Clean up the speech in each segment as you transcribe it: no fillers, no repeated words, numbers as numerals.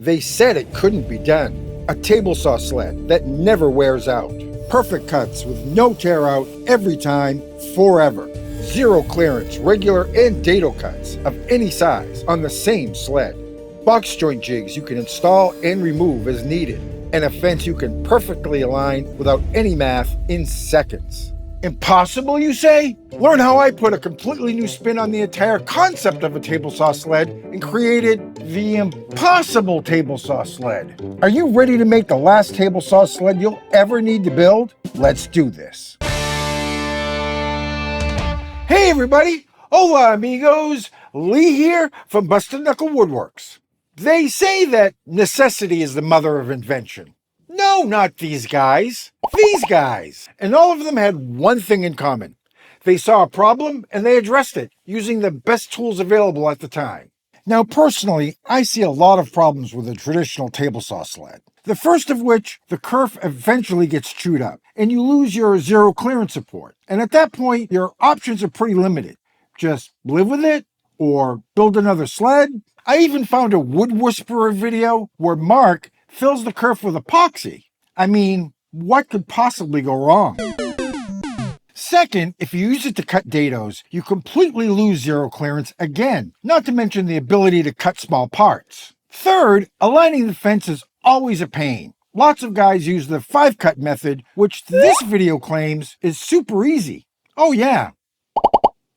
They said it couldn't be done. A table saw sled that never wears out. Perfect cuts with no tear out every time, forever. Zero clearance, regular and dado cuts of any size on the same sled. Box joint jigs you can install and remove as needed. And a fence you can perfectly align without any math in seconds. Impossible, you say? Learn how I put a completely new spin on the entire concept of a table saw sled and created the impossible table saw sled. Are you ready to make the last table saw sled you'll ever need to build? Let's do this. Hey everybody! Hola amigos! Lee here from Busted Knuckle Woodworks. They say that necessity is the mother of invention. No, not these guys. These guys. And all of them had one thing in common. They saw a problem and they addressed it using the best tools available at the time. Now personally, I see a lot of problems with a traditional table saw sled. The first of which, the kerf eventually gets chewed up and you lose your zero clearance support. And at that point, your options are pretty limited. Just live with it or build another sled. I even found a wood whisperer video where Mark fills the kerf with epoxy. I mean, what could possibly go wrong? Second, if you use it to cut dados, you completely lose zero clearance again, not to mention the ability to cut small parts. Third, aligning the fence is always a pain. Lots of guys use the 5-cut method, which this video claims is super easy. Oh yeah,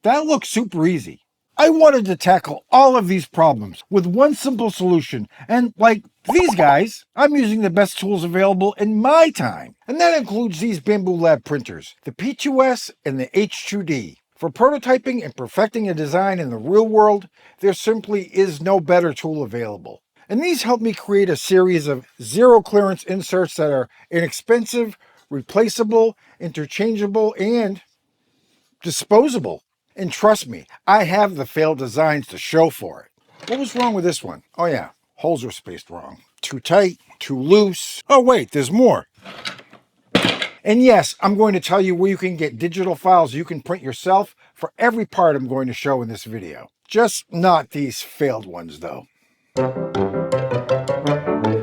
that looks super easy. I wanted to tackle all of these problems with one simple solution, and like these guys, I'm using the best tools available in my time, and that includes these Bamboo Lab printers, the P2S and the H2D. For prototyping and perfecting a design in the real world, there simply is no better tool available. And these help me create a series of zero clearance inserts that are inexpensive, replaceable, interchangeable, and disposable. And trust me, I have the failed designs to show for it. What was wrong with this one? Oh yeah, holes were spaced wrong. Too tight, too loose. Oh wait, there's more. And yes, I'm going to tell you where you can get digital files you can print yourself for every part I'm going to show in this video. Just not these failed ones though.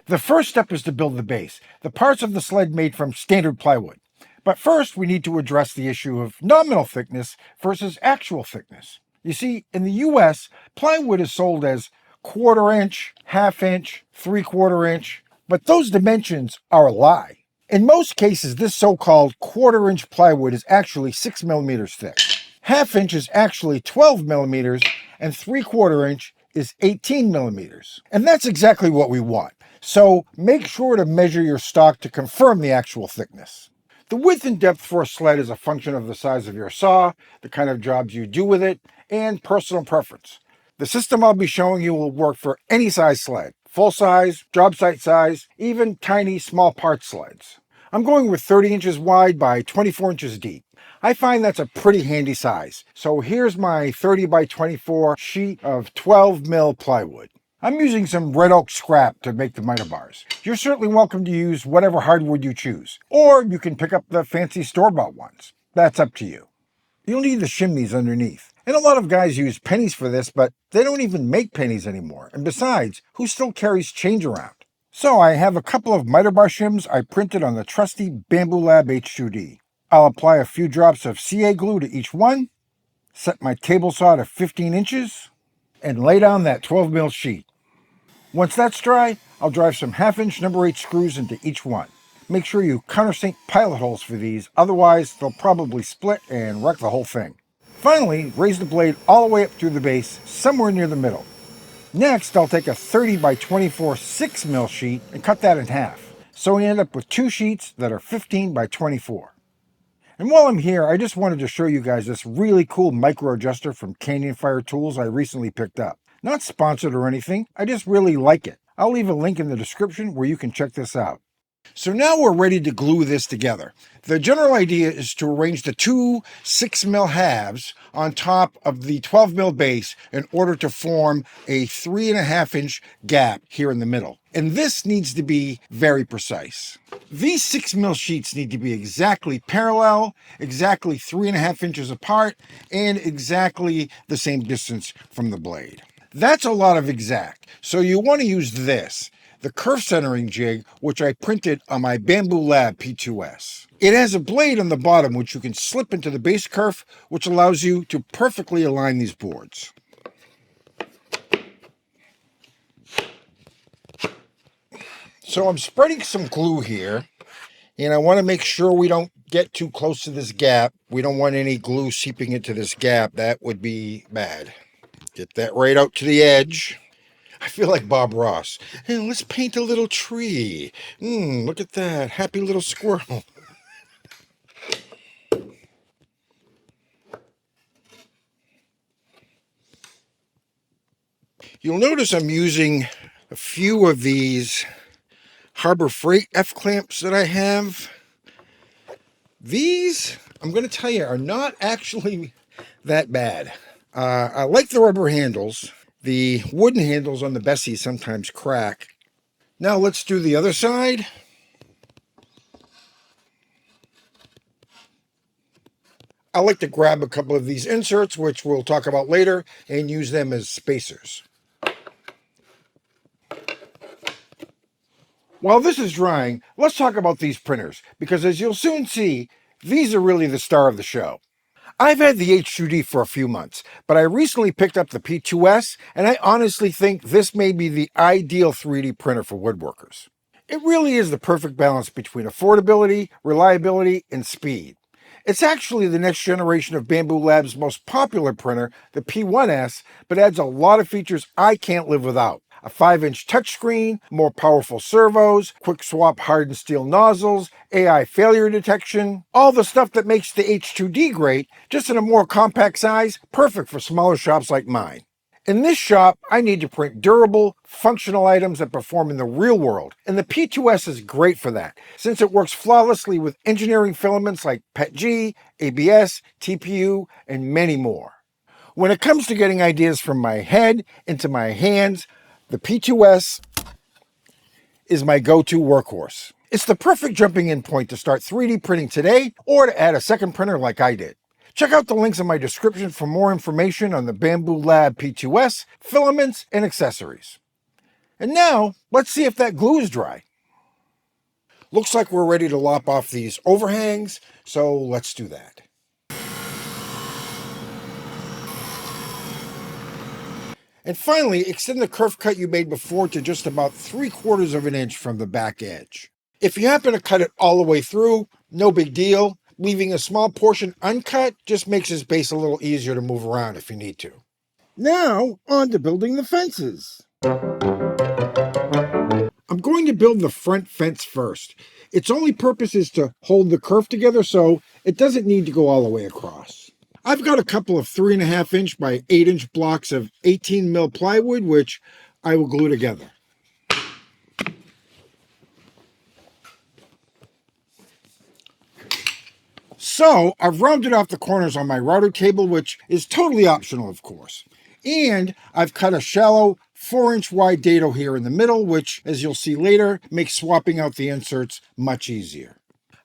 The first step is to build the base, the parts of the sled made from standard plywood. But first, we need to address the issue of nominal thickness versus actual thickness. You see, in the US, plywood is sold as 1/4 inch, 1/2 inch, 3/4 inch, but those dimensions are a lie. In most cases, this so-called 1/4 inch plywood is actually 6 millimeters thick. 1/2 inch is actually 12 millimeters, and 3/4 inch is 18 millimeters. And that's exactly what we want. So make sure to measure your stock to confirm the actual thickness. The width and depth for a sled is a function of the size of your saw, the kind of jobs you do with it, and personal preference. The system I'll be showing you will work for any size sled, full size, job site size, even tiny small part sleds. I'm going with 30 inches wide by 24 inches deep. I find that's a pretty handy size. So here's my 30 by 24 sheet of 12 mil plywood. I'm using some red oak scrap to make the miter bars. You're certainly welcome to use whatever hardwood you choose, or you can pick up the fancy store-bought ones. That's up to you. You'll need the chimneys underneath. And a lot of guys use pennies for this, but they don't even make pennies anymore. And besides, who still carries change around? So I have a couple of miter bar shims I printed on the trusty Bamboo Lab H2D. I'll apply a few drops of CA glue to each one, set my table saw to 15 inches, and lay down that 12 mil sheet. Once that's dry, I'll drive some 1/2 inch number 8 screws into each one. Make sure you countersink pilot holes for these, otherwise they'll probably split and wreck the whole thing. Finally, raise the blade all the way up through the base, somewhere near the middle. Next, I'll take a 30 by 24 6 mil sheet and cut that in half. So we end up with 2 sheets that are 15 by 24. And while I'm here, I just wanted to show you guys this really cool micro adjuster from Canyon Fire Tools I recently picked up. Not sponsored or anything, I just really like it. I'll leave a link in the description where you can check this out. So now we're ready to glue this together. The general idea is to arrange the 2 6 mil halves on top of the 12 mil base in order to form a 3.5 inch gap here in the middle. And this needs to be very precise. These 6 mil sheets need to be exactly parallel, exactly 3.5 inches apart, and exactly the same distance from the blade. That's a lot of exact, so you want to use this. the kerf centering jig, which I printed on my Bamboo Lab P2S. It has a blade on the bottom which you can slip into the base kerf, which allows you to perfectly align these boards. So I'm spreading some glue here, and I want to make sure we don't get too close to this gap. We don't want any glue seeping into this gap. That would be bad. Get that right out to the edge. I feel like Bob Ross. Hey, let's paint a little tree. Look at that. Happy little squirrel. You'll notice I'm using a few of these Harbor Freight F-clamps that I have. These, I'm going to tell you, are not actually that bad. I like the rubber handles. The wooden handles on the Bessie sometimes crack. Now let's do the other side. I like to grab a couple of these inserts, which we'll talk about later, and use them as spacers. While this is drying, let's talk about these printers, because as you'll soon see, these are really the star of the show. I've had the H2D for a few months, but I recently picked up the P2S, and I honestly think this may be the ideal 3D printer for woodworkers. It really is the perfect balance between affordability, reliability, and speed. It's actually the next generation of Bamboo Lab's most popular printer, the P1S, but adds a lot of features I can't live without. A 5-inch touchscreen, more powerful servos, quick swap hardened steel nozzles, AI failure detection, all the stuff that makes the H2D great, just in a more compact size, perfect for smaller shops like mine. In this shop, I need to print durable, functional items that perform in the real world, and the P2S is great for that, since it works flawlessly with engineering filaments like PETG, ABS, TPU, and many more. When it comes to getting ideas from my head into my hands, the P2S is my go-to workhorse. It's the perfect jumping in point to start 3D printing today or to add a second printer like I did. Check out the links in my description for more information on the Bamboo Lab P2S, filaments, and accessories. And now, let's see if that glue is dry. Looks like we're ready to lop off these overhangs, so let's do that. And finally, extend the kerf cut you made before to just about 3/4 of an inch from the back edge. If you happen to cut it all the way through, no big deal. Leaving a small portion uncut just makes this base a little easier to move around if you need to. Now, on to building the fences. I'm going to build the front fence first. Its only purpose is to hold the kerf together, so it doesn't need to go all the way across. I've got a couple of 3.5-inch by 8-inch blocks of 18 mil plywood, which I will glue together. So I've rounded off the corners on my router table, which is totally optional, of course. And I've cut a shallow 4-inch wide dado here in the middle, which, as you'll see later, makes swapping out the inserts much easier.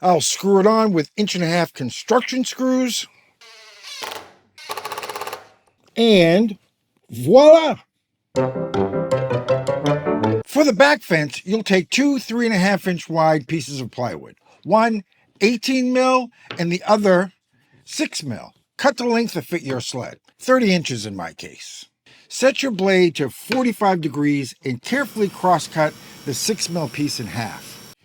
I'll screw it on with 1.5-inch construction screws. And voila! For the back fence, you'll take two 3.5-inch wide pieces of plywood. One 18 mil and the other 6 mil. Cut the length to fit your sled, 30 inches in my case. Set your blade to 45 degrees and carefully cross-cut the 6 mil piece in half.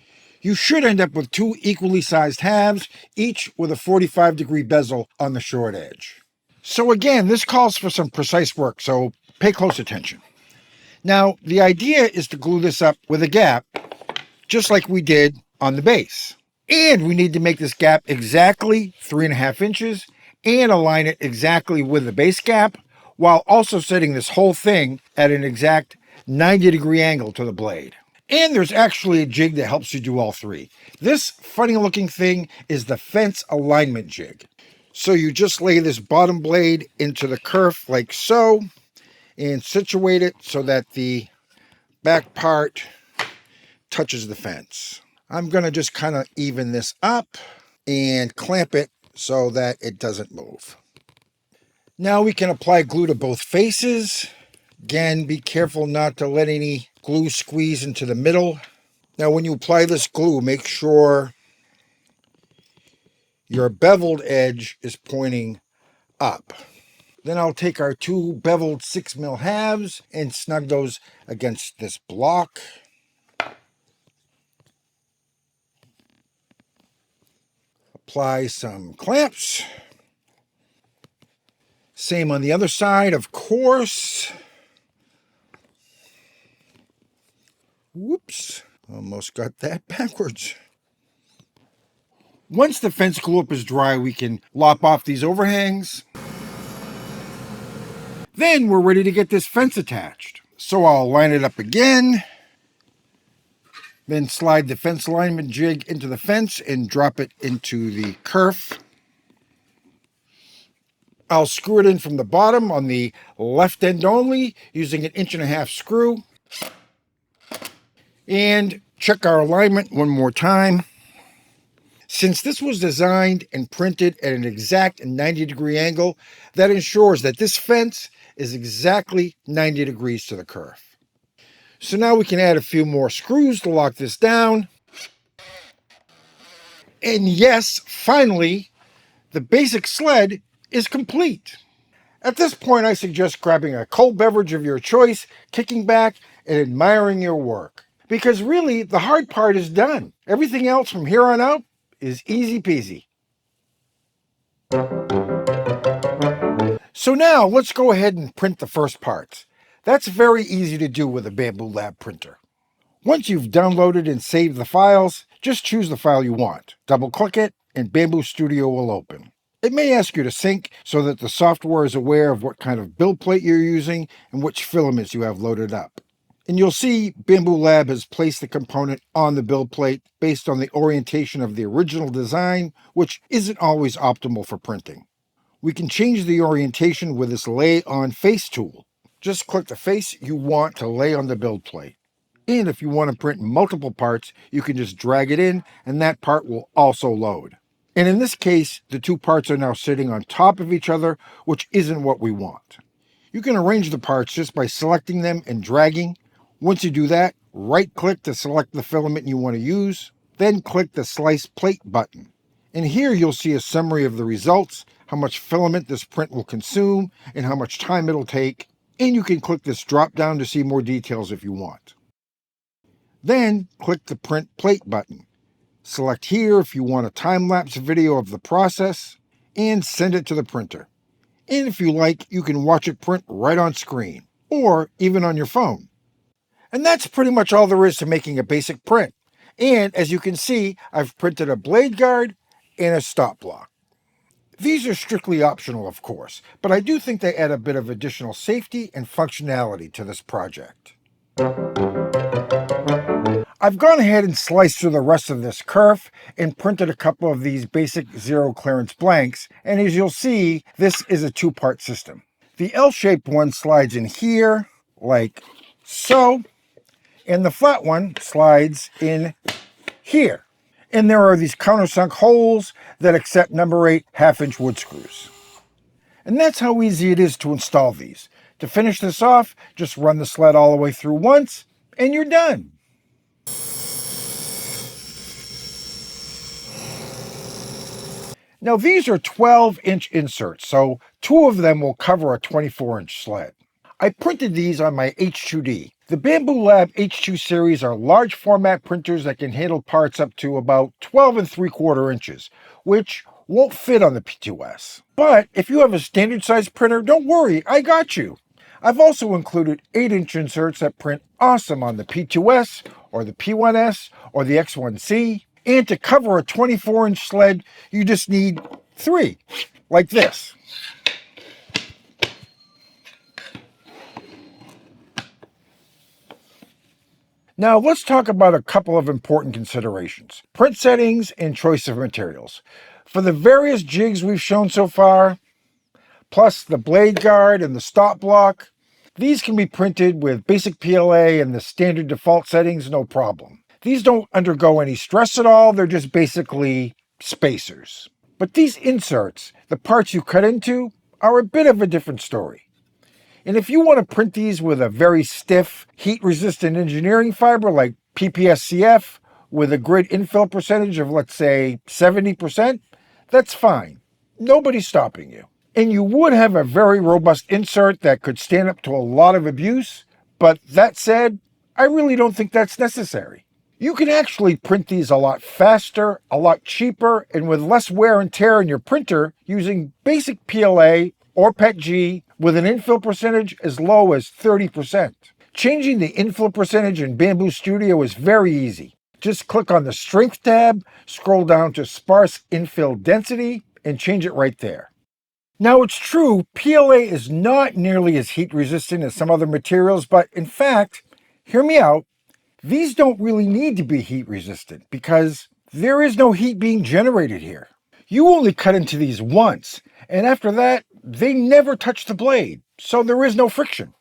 You should end up with two equally sized halves, each with a 45-degree bezel on the short edge. So again, this calls for some precise work, so pay close attention. Now, the idea is to glue this up with a gap, just like we did on the base. And we need to make this gap exactly 3.5 inches and align it exactly with the base gap, while also setting this whole thing at an exact 90-degree angle to the blade. And there's actually a jig that helps you do all three. This funny looking thing is the fence alignment jig. So you just lay this bottom blade into the kerf like so, and situate it so that the back part touches the fence. I'm going to just kind of even this up and clamp it so that it doesn't move. Now we can apply glue to both faces, Again, be careful not to let any glue squeeze into the middle. Now, when you apply this glue, make sure your beveled edge is pointing up. Then I'll take our two beveled 6mm halves and snug those against this block. Apply some clamps. Same on the other side, of course. Whoops, almost got that backwards. Once the fence glue up is dry, we can lop off these overhangs. Then we're ready to get this fence attached. So I'll line it up again. Then slide the fence alignment jig into the fence and drop it into the kerf. I'll screw it in from the bottom on the left end only using an 1.5-inch screw. And check our alignment one more time. Since this was designed and printed at an exact 90-degree angle, that ensures that this fence is exactly 90 degrees to the kerf. So now we can add a few more screws to lock this down. And yes, finally, the basic sled is complete. At this point, I suggest grabbing a cold beverage of your choice, kicking back, and admiring your work. Because really, the hard part is done. Everything else from here on out is easy peasy. So now let's go ahead and print the first parts. That's very easy to do with a Bambu Lab printer. Once you've downloaded and saved the files, just choose the file you want. Double-click it, and Bambu Studio will open. It may ask you to sync so that the software is aware of what kind of build plate you're using and which filaments you have loaded up. And you'll see Bambu Lab has placed the component on the build plate based on the orientation of the original design, which isn't always optimal for printing. We can change the orientation with this Lay on Face tool. Just click the face you want to lay on the build plate. And if you want to print multiple parts, you can just drag it in and that part will also load. And in this case, the two parts are now sitting on top of each other, which isn't what we want. You can arrange the parts just by selecting them and dragging. Once you do that, right-click to select the filament you want to use, then click the Slice Plate button. And here you'll see a summary of the results, how much filament this print will consume, and how much time it'll take, and you can click this drop-down to see more details if you want. Then click the Print Plate button. Select here if you want a time-lapse video of the process, and send it to the printer. And if you like, you can watch it print right on screen, or even on your phone. And that's pretty much all there is to making a basic print. And as you can see, I've printed a blade guard and a stop block. These are strictly optional, of course, but I do think they add a bit of additional safety and functionality to this project. I've gone ahead and sliced through the rest of this kerf and printed a couple of these basic zero clearance blanks, and as you'll see, this is a two-part system. The L-shaped one slides in here, like so, and the flat one slides in here. And there are these countersunk holes that accept number 8 1/2-inch wood screws. And that's how easy it is to install these. To finish this off, just run the sled all the way through once, and you're done. Now these are 12-inch inserts, so 2 of them will cover a 24-inch sled. I printed these on my H2D. The Bambu Lab H2 series are large format printers that can handle parts up to about 12 3/4 inches, which won't fit on the P2S. But if you have a standard size printer, don't worry, I got you. I've also included 8-inch inserts that print awesome on the P2S, or the P1S, or the X1C. And to cover a 24-inch sled, you just need 3, like this. Now let's talk about a couple of important considerations: print settings and choice of materials. For the various jigs we've shown so far, plus the blade guard and the stop block, these can be printed with basic PLA and the standard default settings, no problem. These don't undergo any stress at all, they're just basically spacers. But these inserts, the parts you cut into, are a bit of a different story. And if you want to print these with a very stiff, heat-resistant engineering fiber like PPSCF with a grid infill percentage of, let's say, 70%, that's fine. Nobody's stopping you. And you would have a very robust insert that could stand up to a lot of abuse, but that said, I really don't think that's necessary. You can actually print these a lot faster, a lot cheaper, and with less wear and tear in your printer using basic PLA or PETG with an infill percentage as low as 30%. Changing the infill percentage in Bamboo Studio is very easy. Just click on the Strength tab, scroll down to Sparse Infill Density, and change it right there. Now it's true, PLA is not nearly as heat resistant as some other materials, but in fact, hear me out, these don't really need to be heat resistant because there is no heat being generated here. You only cut into these once, and after that, they never touch the blade, so there is no friction.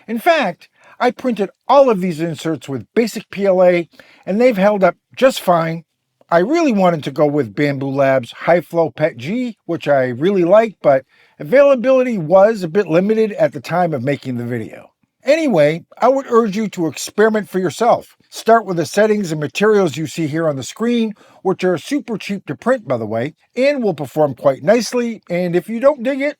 In fact, I printed all of these inserts with basic PLA, and they've held up just fine. I really wanted to go with Bamboo Labs High Flow PETG, which I really like, but availability was a bit limited at the time of making the video. Anyway, I would urge you to experiment for yourself. Start with the settings and materials you see here on the screen, which are super cheap to print, by the way, and will perform quite nicely, and if you don't dig it,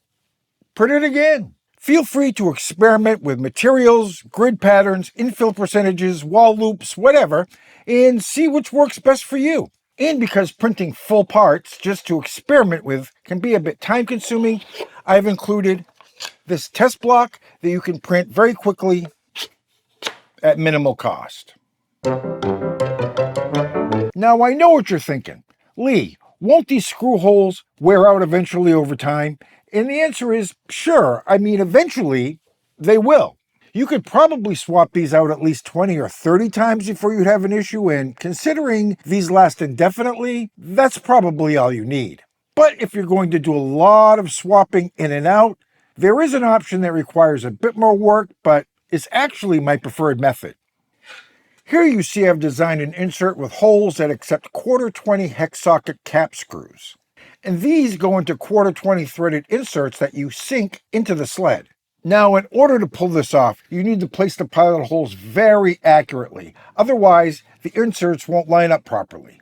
print it again. Feel free to experiment with materials, grid patterns, infill percentages, wall loops, whatever, and see which works best for you. And because printing full parts just to experiment with can be a bit time consuming, I've included this test block that you can print very quickly at minimal cost. Now I know what you're thinking. Lee, won't these screw holes wear out eventually over time? And the answer is sure. I mean, eventually they will. You could probably swap these out at least 20 or 30 times before you'd have an issue, and considering these last indefinitely, that's probably all you need. But if you're going to do a lot of swapping in and out, there is an option that requires a bit more work, but is actually my preferred method. Here you see I've designed an insert with holes that accept 1/4-20 hex socket cap screws. And these go into 1/4-20 threaded inserts that you sink into the sled. Now, in order to pull this off, you need to place the pilot holes very accurately. Otherwise, the inserts won't line up properly.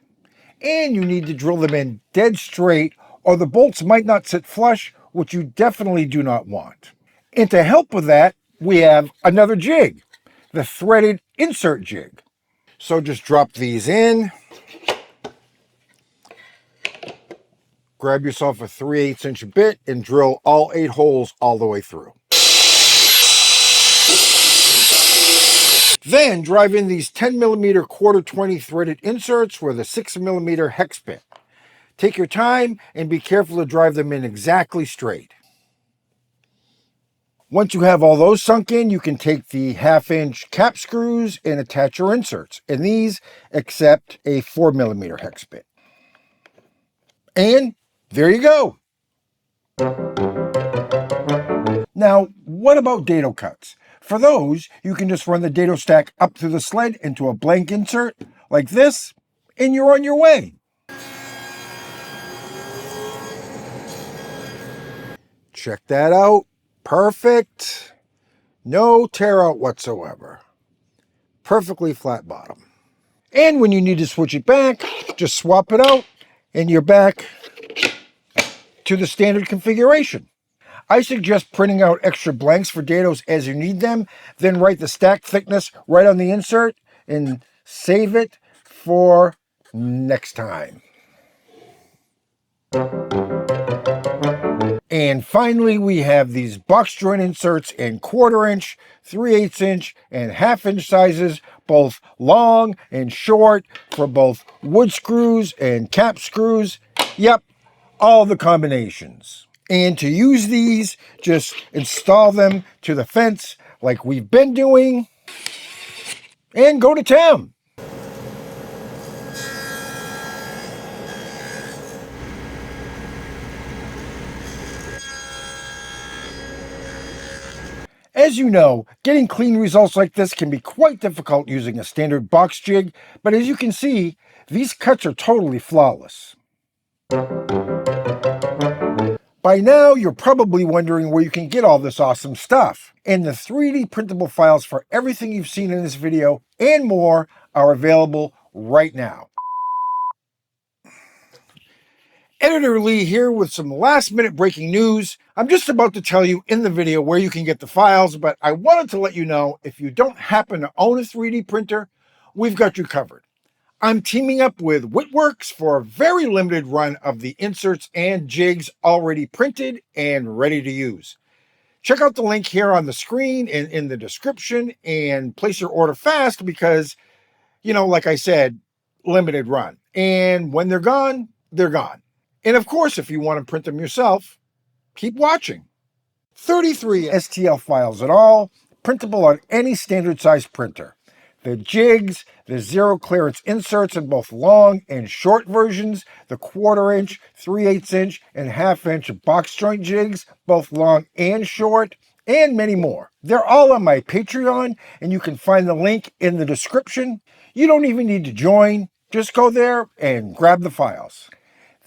And you need to drill them in dead straight, or the bolts might not sit flush, which you definitely do not want. And to help with that, we have another jig, the threaded insert jig. So just drop these in. Grab yourself a 3/8 inch bit and drill all 8 holes all the way through. Then drive in these 10mm 1/4-20 threaded inserts with a 6mm hex bit. Take your time and be careful to drive them in exactly straight. Once you have all those sunk in, you can take the 1/2 inch cap screws and attach your inserts, and these accept a 4mm hex bit. And there you go. Now, what about dado cuts? For those, you can just run the dado stack up through the sled into a blank insert like this, and you're on your way. Check that out. Perfect. No tear out whatsoever. Perfectly flat bottom. And when you need to switch it back, just swap it out, and you're back to the standard configuration. I suggest printing out extra blanks for dados as you need them, then write the stack thickness right on the insert and save it for next time. And finally, we have these box joint inserts in 1/4 inch, 3/8 inch, and 1/2 inch sizes, both long and short, for both wood screws and cap screws. Yep, all the combinations. And to use these, just install them to the fence like we've been doing and go to town. As you know, getting clean results like this can be quite difficult using a standard box jig, but as you can see, these cuts are totally flawless. By now, you're probably wondering where you can get all this awesome stuff. And the 3D printable files for everything you've seen in this video and more are available right now. Editor Lee here with some last-minute breaking news. I'm just about to tell you in the video where you can get the files, but I wanted to let you know if you don't happen to own a 3D printer, we've got you covered. I'm teaming up with Whitworks for a very limited run of the inserts and jigs already printed and ready to use. Check out the link here on the screen and in the description and place your order fast because, like I said, limited run. And when they're gone, they're gone. And of course, if you want to print them yourself, keep watching. 33 STL files in all, printable on any standard size printer. The jigs, the zero clearance inserts in both long and short versions, the 1/4 inch, 3/8 inch, and 1/2 inch box joint jigs, both long and short, and many more. They're all on my Patreon, and you can find the link in the description. You don't even need to join. Just go there and grab the files.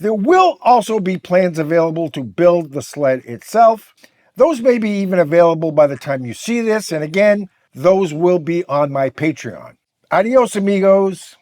There will also be plans available to build the sled itself. Those may be even available by the time you see this, and again, those will be on my Patreon. Adios, amigos.